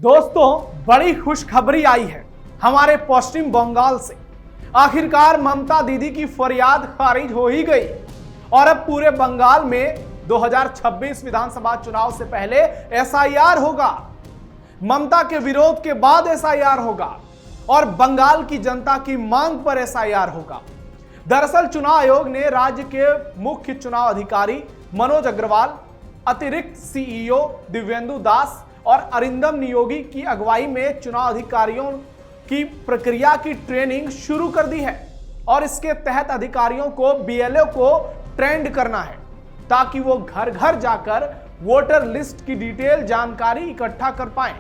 दोस्तों, बड़ी खुशखबरी आई है हमारे पश्चिम बंगाल से। आखिरकार ममता दीदी की फरियाद खारिज हो ही गई और अब पूरे बंगाल में 2026 विधानसभा चुनाव से पहले एसआईआर होगा। ममता के विरोध के बाद एसआईआर होगा और बंगाल की जनता की मांग पर एसआईआर होगा। दरअसल चुनाव आयोग ने राज्य के मुख्य चुनाव अधिकारी मनोज अग्रवाल, अतिरिक्त सीईओ दिव्येंदु दास और अरिंदम नियोगी की अगुवाई में चुनाव अधिकारियों की प्रक्रिया की ट्रेनिंग शुरू कर दी है और इसके तहत अधिकारियों को बीएलओ को ट्रेंड करना है ताकि वो घर घर जाकर वोटर लिस्ट की डिटेल जानकारी इकट्ठा कर पाएं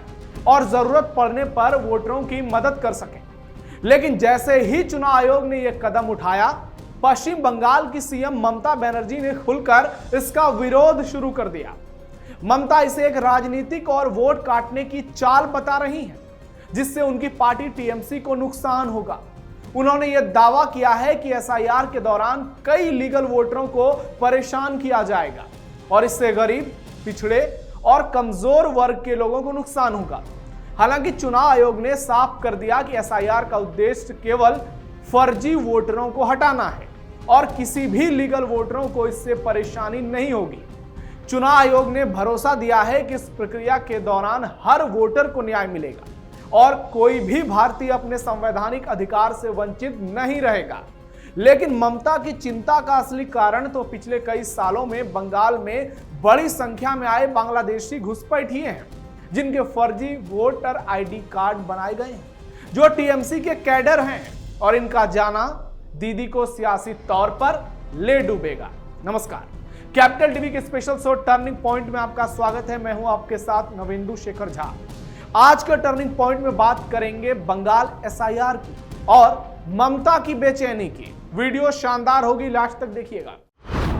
और जरूरत पड़ने पर वोटरों की मदद कर सकें। लेकिन जैसे ही चुनाव आयोग ने यह कदम उठाया, पश्चिम बंगाल की सीएम ममता बनर्जी ने खुलकर इसका विरोध शुरू कर दिया। ममता इसे एक राजनीतिक और वोट काटने की चाल बता रही हैं, जिससे उनकी पार्टी टीएमसी को नुकसान होगा। उन्होंने यह दावा किया है कि एसआईआर के दौरान कई लीगल वोटरों को परेशान किया जाएगा और इससे गरीब, पिछड़े और कमजोर वर्ग के लोगों को नुकसान होगा। हालांकि चुनाव आयोग ने साफ कर दिया कि एसआईआर का उद्देश्य केवल फर्जी वोटरों को हटाना है और किसी भी लीगल वोटरों को इससे परेशानी नहीं होगी। चुनाव आयोग ने भरोसा दिया है कि इस प्रक्रिया के दौरान हर वोटर को न्याय मिलेगा और कोई भी भारतीय अपने संवैधानिक अधिकार से वंचित नहीं रहेगा। लेकिन ममता की चिंता का असली कारण तो पिछले कई सालों में बंगाल में बड़ी संख्या में आए बांग्लादेशी घुसपैठिए हैं, जिनके फर्जी वोटर आईडी कार्ड बनाए गए हैं, जो टीएमसी के कैडर हैं और इनका जाना दीदी को सियासी तौर पर ले डूबेगा। नमस्कार, कैपिटल टीवी के स्पेशल शो टर्निंग पॉइंट में आपका स्वागत है। मैं हूं आपके साथ नवेंदु शेखर झा। आज का टर्निंग पॉइंट में बात करेंगे बंगाल एसआईआर की और ममता की बेचैनी की। वीडियो शानदार होगी, लास्ट तक देखिएगा।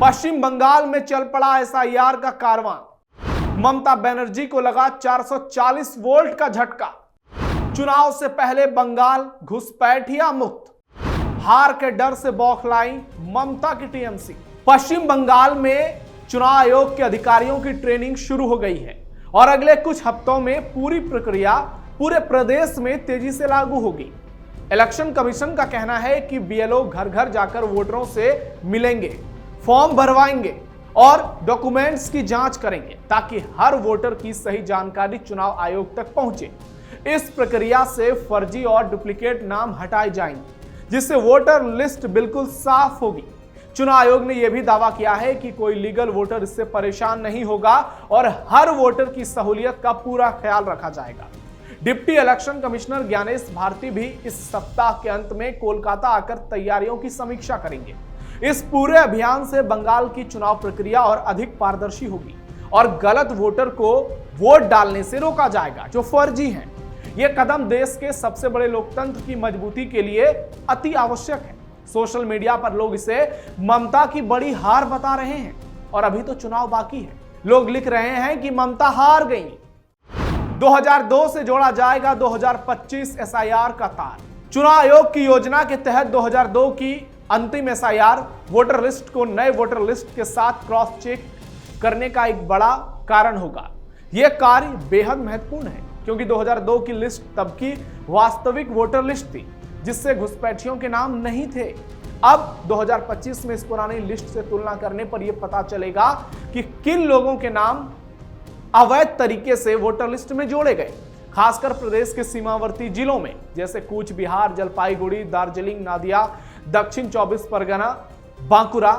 पश्चिम बंगाल में चल पड़ा एसआईआर का कारवां। ममता बनर्जी को लगा 440 वोल्ट का झटका। चुनाव से पहले बंगाल घुसपैठिया मुक्त। हार के डर से बौखलाई ममता की टीएमसी। पश्चिम बंगाल में चुनाव आयोग के अधिकारियों की ट्रेनिंग शुरू हो गई है और अगले कुछ हफ्तों में पूरी प्रक्रिया पूरे प्रदेश में तेजी से लागू होगी। इलेक्शन कमीशन का कहना है कि बीएलओ घर घर जाकर वोटरों से मिलेंगे, फॉर्म भरवाएंगे और डॉक्यूमेंट्स की जांच करेंगे ताकि हर वोटर की सही जानकारी चुनाव आयोग तक पहुंचे। इस प्रक्रिया से फर्जी और डुप्लीकेट नाम हटाए जाएंगे, जिससे वोटर लिस्ट बिल्कुल साफ होगी। चुनाव आयोग ने यह भी दावा किया है कि कोई लीगल वोटर इससे परेशान नहीं होगा और हर वोटर की सहूलियत का पूरा ख्याल रखा जाएगा। Deputy election commissioner Gyanesh Bharti भी इस सप्ताह के अंत में कोलकाता आकर तैयारियों की समीक्षा करेंगे। इस पूरे अभियान से बंगाल की चुनाव प्रक्रिया और अधिक पारदर्शी होगी और गलत वोटर को वोट डालने से रोका जाएगा जो फर्जी हैं। यह कदम देश के सबसे बड़े लोकतंत्र की मजबूती के लिए अति आवश्यक है। सोशल मीडिया पर लोग इसे ममता की बड़ी हार बता रहे हैं और अभी तो चुनाव बाकी है। लोग लिख रहे हैं कि ममता हार गई। 2002 से जोड़ा जाएगा 2025 एसआईआर का तार। चुनाव आयोग की योजना के तहत 2002 की अंतिम एसआईआर वोटर लिस्ट को नए वोटर लिस्ट के साथ क्रॉस चेक करने का एक बड़ा कारण होगा। यह कार्य बेहद महत्वपूर्ण है क्योंकि 2002 की लिस्ट तब की वास्तविक वोटर लिस्ट थी, जिससे घुसपैठियों के नाम नहीं थे। अब 2025 में इस पुरानी लिस्ट से तुलना करने पर यह पता चलेगा कि किन लोगों के नाम अवैध तरीके से वोटर लिस्ट में जोड़े गए। खासकर प्रदेश के सीमावर्ती जिलों में जैसे कूच बिहार, जलपाईगुड़ी, दार्जिलिंग, नादिया, दक्षिण 24 परगना, बांकुरा,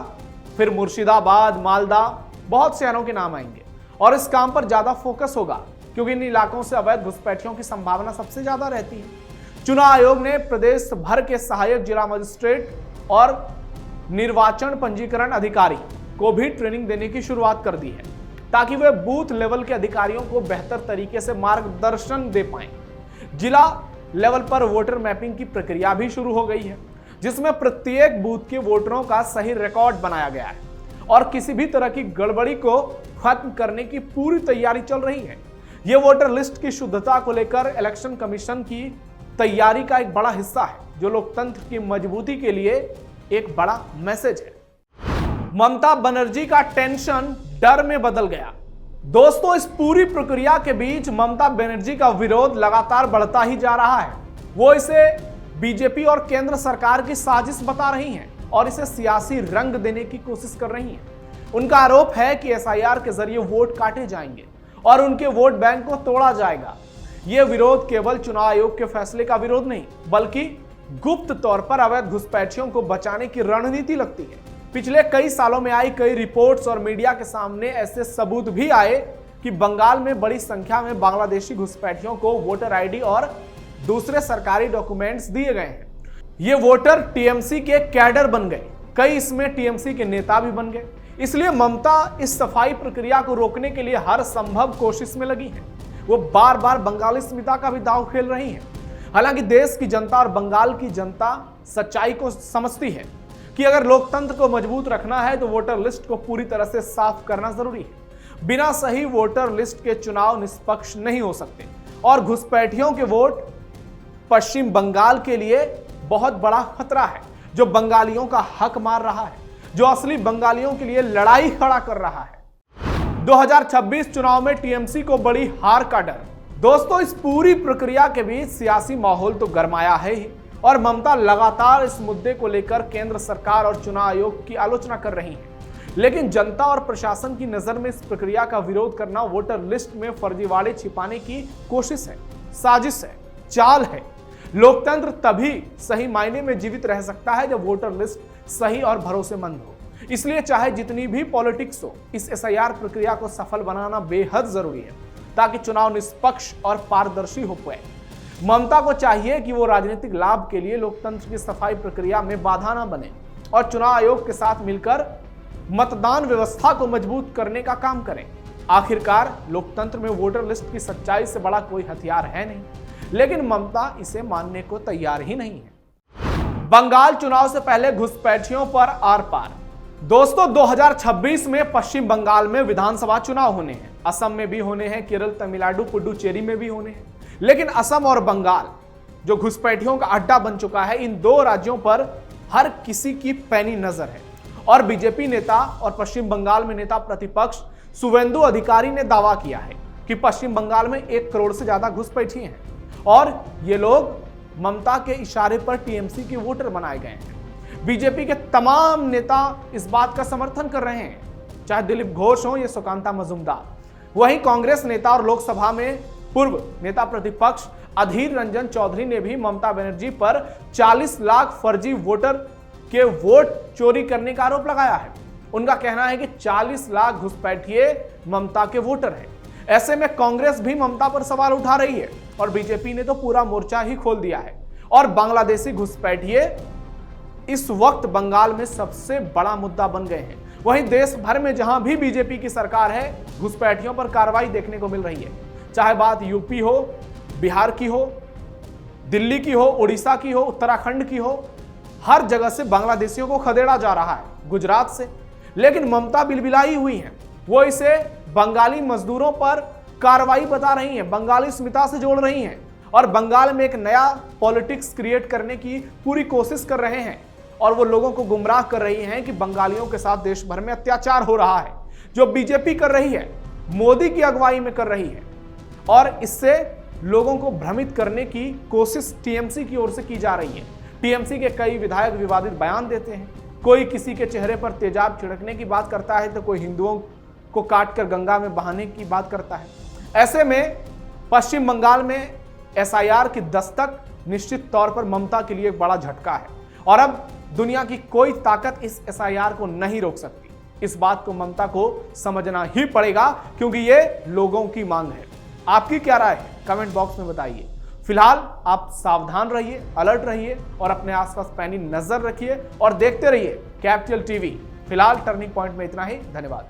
फिर मुर्शिदाबाद, मालदा, बहुत से शहरों के नाम आएंगे और इस काम पर ज्यादा फोकस होगा क्योंकि इन इलाकों से अवैध घुसपैठियों की संभावना सबसे ज्यादा रहती है। चुनाव आयोग ने प्रदेश भर के सहायक जिला मजिस्ट्रेट और निर्वाचन पंजीकरण अधिकारी को भी ट्रेनिंग देने की शुरुआत कर दी है ताकि वे बूथ लेवल के अधिकारियों को बेहतर तरीके से मार्गदर्शन दे पाएं। जिला लेवल पर वोटर मैपिंग की प्रक्रिया भी शुरू हो गई है, जिसमें प्रत्येक बूथ के वोटरों का सही रिकॉर्ड बनाया गया है और किसी भी तरह की गड़बड़ी को खत्म करने की पूरी तैयारी चल रही है। यह वोटर लिस्ट की शुद्धता को लेकर इलेक्शन कमीशन की तैयारी का एक बड़ा हिस्सा है, जो लोकतंत्र की मजबूती के लिए एक बड़ा मैसेज है। ममता बनर्जी का टेंशन डर में बदल गया। दोस्तों, इस पूरी प्रक्रिया के बीच ममता बनर्जी का विरोध लगातार बढ़ता ही जा रहा है। वो इसे बीजेपी और केंद्र सरकार की साजिश बता रही हैं और इसे सियासी रंग देने की कोशिश कर रही हैं। उनका आरोप है कि एसआईआर के जरिए वोट काटे जाएंगे और उनके वोट बैंक को तोड़ा जाएगा। यह विरोध केवल चुनाव आयोग के फैसले का विरोध नहीं, बल्कि गुप्त तौर पर अवैध घुसपैठियों को बचाने की रणनीति लगती है। पिछले कई सालों में आई कई रिपोर्ट्स और मीडिया के सामने ऐसे सबूत भी आए कि बंगाल में बड़ी संख्या में बांग्लादेशी घुसपैठियों को वोटर आईडी और दूसरे सरकारी डॉक्यूमेंट्स दिए गए हैं। ये वोटर टीएमसी के कैडर बन गए, कई इसमें टीएमसी के नेता भी बन गए। इसलिए ममता इस सफाई प्रक्रिया को रोकने के लिए हर संभव कोशिश में लगी है। वो बार बार बंगाली अस्मिता का भी दांव खेल रही है। हालांकि देश की जनता और बंगाल की जनता सच्चाई को समझती है कि अगर लोकतंत्र को मजबूत रखना है तो वोटर लिस्ट को पूरी तरह से साफ करना जरूरी है। बिना सही वोटर लिस्ट के चुनाव निष्पक्ष नहीं हो सकते और घुसपैठियों के वोट पश्चिम बंगाल के लिए बहुत बड़ा खतरा है, जो बंगालियों का हक मार रहा है, जो असली बंगालियों के लिए लड़ाई खड़ा कर रहा है। 2026 चुनाव में टीएमसी को बड़ी हार का डर। दोस्तों, इस पूरी प्रक्रिया के बीच सियासी माहौल तो गरमाया है ही और ममता लगातार इस मुद्दे को लेकर केंद्र सरकार और चुनाव आयोग की आलोचना कर रही है। लेकिन जनता और प्रशासन की नजर में इस प्रक्रिया का विरोध करना वोटर लिस्ट में फर्जीवाड़े छिपाने की कोशिश है, साजिश है, चाल है। लोकतंत्र तभी सही मायने में जीवित रह सकता है जब वोटर लिस्ट सही और भरोसेमंद हो। इसलिए चाहे जितनी भी पॉलिटिक्स हो, इस एसआईआर प्रक्रिया को सफल बनाना बेहद जरूरी है ताकि चुनाव निष्पक्ष और पारदर्शी हो पाए। ममता को चाहिए कि वो राजनीतिक लाभ के लिए लोकतंत्र की सफाई प्रक्रिया में बाधा न बने और चुनाव आयोग के साथ मिलकर मतदान व्यवस्था को मजबूत करने का काम करें। आखिरकार लोकतंत्र में वोटर लिस्ट की सच्चाई से बड़ा कोई हथियार है नहीं, लेकिन ममता इसे मानने को तैयार ही नहीं है। बंगाल चुनाव से पहले घुसपैठियों पर आर पार। दोस्तों, 2026 में पश्चिम बंगाल में विधानसभा चुनाव होने हैं, असम में भी होने हैं, केरल, तमिलनाडु, पुडुचेरी में भी होने हैं। लेकिन असम और बंगाल जो घुसपैठियों का अड्डा बन चुका है, इन दो राज्यों पर हर किसी की पैनी नजर है और बीजेपी नेता और पश्चिम बंगाल में नेता प्रतिपक्ष शुवेंदु अधिकारी ने दावा किया है कि पश्चिम बंगाल में 1 करोड़ से ज्यादा घुसपैठी हैं और ये लोग ममता के इशारे पर टीएमसी के वोटर बनाए गए हैं। बीजेपी के तमाम नेता इस बात का समर्थन कर रहे हैं, चाहे दिलीप घोष हो या सुकांता मजुमदार। वहीं कांग्रेस नेता और लोकसभा में पूर्व नेता प्रतिपक्ष अधीर रंजन चौधरी ने भी ममता बनर्जी पर 40 लाख फर्जी वोटर के वोट चोरी करने का आरोप लगाया है। उनका कहना है कि 40 लाख घुसपैठिए ममता के वोटर हैं। ऐसे में कांग्रेस भी ममता पर सवाल उठा रही है और बीजेपी ने तो पूरा मोर्चा ही खोल दिया है और बांग्लादेशी घुसपैठिए इस वक्त बंगाल में सबसे बड़ा मुद्दा बन गए हैं। वहीं देश भर में जहां भी बीजेपी की सरकार है, घुसपैठियों पर कार्रवाई देखने को मिल रही है। चाहे बात यूपी हो, बिहार की हो, दिल्ली की हो, उड़ीसा की हो, उत्तराखंड की हो, हर जगह से बांग्लादेशियों को खदेड़ा जा रहा है, गुजरात से। लेकिन ममता बिलबिलाई हुई है, वो इसे बंगाली मजदूरों पर कार्रवाई बता रही हैं, बंगाली अस्मिता से जोड़ रही हैं और बंगाल में एक नया पॉलिटिक्स क्रिएट करने की पूरी कोशिश कर रहे हैं और वो लोगों को गुमराह कर रही हैं कि बंगालियों के साथ देश भर में अत्याचार हो रहा है, जो बीजेपी कर रही है, मोदी की अगुवाई में कर रही है और इससे लोगों को भ्रमित करने की कोशिश टीएमसी की ओर से की जा रही है। टीएमसी के कई विधायक विवादित बयान देते हैं, कोई किसी के चेहरे पर तेजाब छिड़कने की बात करता है तो कोई हिंदुओं को काटकर गंगा में बहाने की बात करता है। ऐसे में पश्चिम बंगाल में एसआईआर की दस्तक निश्चित तौर पर ममता के लिए एक बड़ा झटका है और अब दुनिया की कोई ताकत इस एसआईआर को नहीं रोक सकती। इस बात को ममता को समझना ही पड़ेगा क्योंकि ये लोगों की मांग है। आपकी क्या राय है, कमेंट बॉक्स में बताइए। फिलहाल आप सावधान रहिए, अलर्ट रहिए और अपने आसपास पैनी नजर रखिए और देखते रहिए कैपिटल टीवी। फिलहाल टर्निंग पॉइंट में इतना ही, धन्यवाद।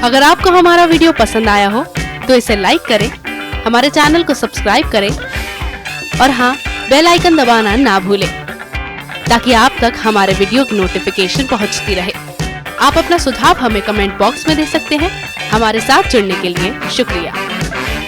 अगर आपको हमारा वीडियो पसंद आया हो तो इसे लाइक करें, हमारे चैनल को सब्सक्राइब करें और हाँ, बेल आइकन दबाना ना भूलें ताकि आप तक हमारे वीडियो की नोटिफिकेशन पहुंचती रहे। आप अपना सुझाव हमें कमेंट बॉक्स में दे सकते हैं। हमारे साथ जुड़ने के लिए शुक्रिया।